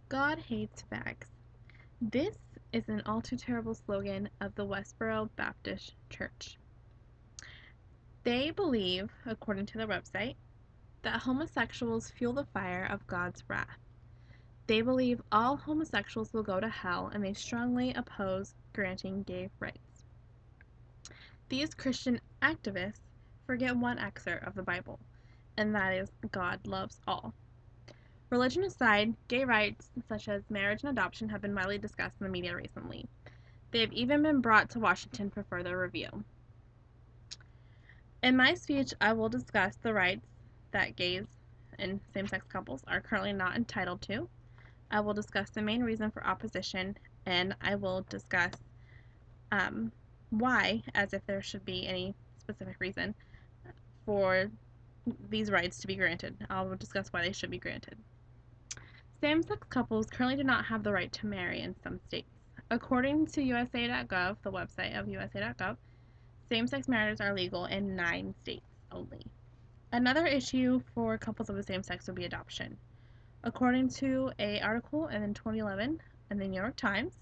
God hates fags. This is an all too terrible slogan of the Westboro Baptist Church. They believe, according to their website, that homosexuals fuel the fire of God's wrath. They believe all homosexuals will go to hell, and they strongly oppose granting gay rights. These Christian activists forget one excerpt of the Bible, and that is God loves all. Religion aside, gay rights such as marriage and adoption have been widely discussed in the media recently. They have even been brought to Washington for further review. In my speech, I will discuss the rights that gays and same-sex couples are currently not entitled to. I will discuss the main reason for opposition, and I will discuss why, as if there should be any specific reason for these rights to be granted. I will discuss why they should be granted. Same-sex couples currently do not have the right to marry in some states. According to USA.gov, the website of USA.gov, same-sex marriages are legal in 9 states only. Another issue for couples of the same sex would be adoption. According to an article in 2011 in the New York Times,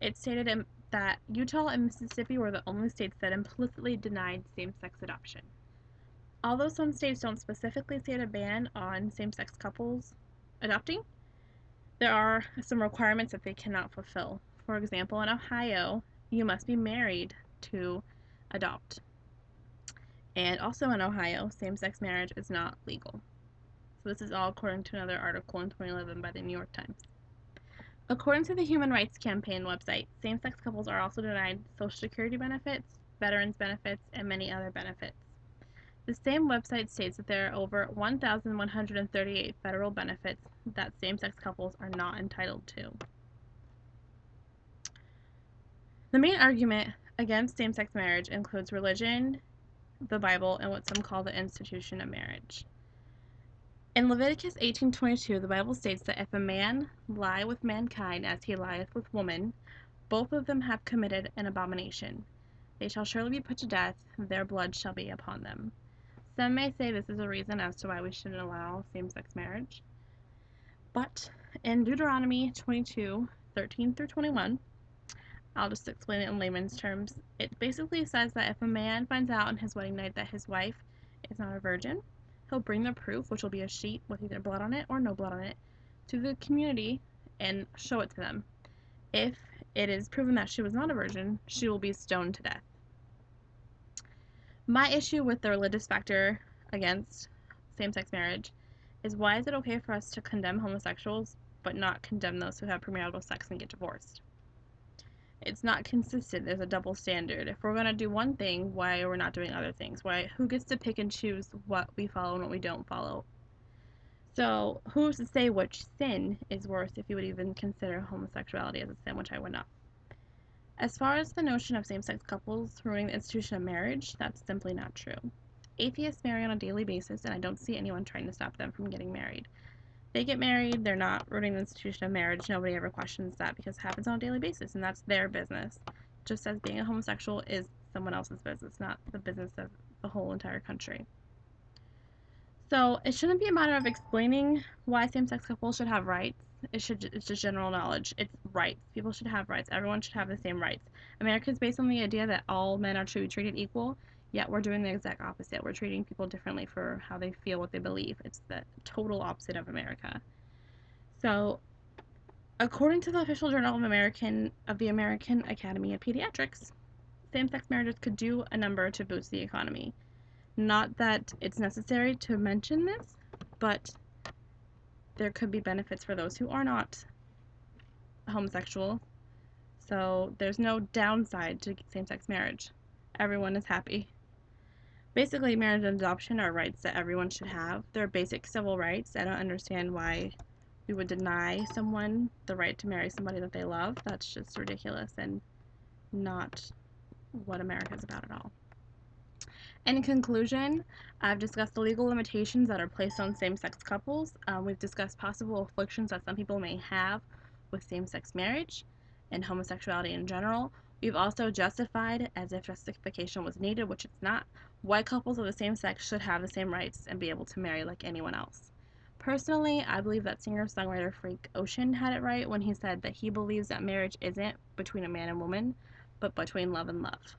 it stated that Utah and Mississippi were the only states that implicitly denied same-sex adoption. Although some states don't specifically state a ban on same-sex couples adopting, there are some requirements that they cannot fulfill. For example, in Ohio, you must be married to adopt. And also in Ohio, same-sex marriage is not legal. So this is all according to another article in 2011 by the New York Times. According to the Human Rights Campaign website, same-sex couples are also denied Social Security benefits, veterans benefits, and many other benefits. The same website states that there are over 1,138 federal benefits that same-sex couples are not entitled to. The main argument against same-sex marriage includes religion, the Bible, and what some call the institution of marriage. In Leviticus 18:22, the Bible states that if a man lie with mankind as he lieth with woman, both of them have committed an abomination. They shall surely be put to death, their blood shall be upon them. Some may say this is a reason as to why we shouldn't allow same-sex marriage. But in Deuteronomy 22:13 through 21, I'll just explain it in layman's terms. It basically says that if a man finds out on his wedding night that his wife is not a virgin, he'll bring the proof, which will be a sheet with either blood on it or no blood on it, to the community and show it to them. If it is proven that she was not a virgin, she will be stoned to death. My issue with the religious factor against same-sex marriage is, why is it okay for us to condemn homosexuals but not condemn those who have premarital sex and get divorced? It's not consistent. There's a double standard. If we're going to do one thing, why are we not doing other things? Who gets to pick and choose what we follow and what we don't follow? So who's to say which sin is worse, if you would even consider homosexuality as a sin, which I would not. As far as the notion of same-sex couples ruining the institution of marriage, that's simply not true. Atheists marry on a daily basis, and I don't see anyone trying to stop them from getting married. They get married, they're not ruining the institution of marriage. Nobody ever questions that because it happens on a daily basis, and that's their business. Just as being a homosexual is someone else's business, not the business of the whole entire country. So it shouldn't be a matter of explaining why same-sex couples should have rights. It's just general knowledge. It's rights. People should have rights. Everyone should have the same rights. America is based on the idea that all men are to be treated equal, yet we're doing the exact opposite. We're treating people differently for how they feel, what they believe. It's the total opposite of America. So, according to the official journal of the American Academy of Pediatrics, same-sex marriages could do a number to boost the economy. Not that it's necessary to mention this, but there could be benefits for those who are not homosexual. So there's no downside to same-sex marriage. Everyone is happy. Basically, marriage and adoption are rights that everyone should have. They're basic civil rights. I don't understand why we would deny someone the right to marry somebody that they love. That's just ridiculous and not what America is about at all. In conclusion, I've discussed the legal limitations that are placed on same-sex couples. We've discussed possible afflictions that some people may have with same-sex marriage and homosexuality in general. We've also justified, as if justification was needed, which it's not, why couples of the same sex should have the same rights and be able to marry like anyone else. Personally, I believe that singer-songwriter Frank Ocean had it right when he said that he believes that marriage isn't between a man and woman, but between love and love.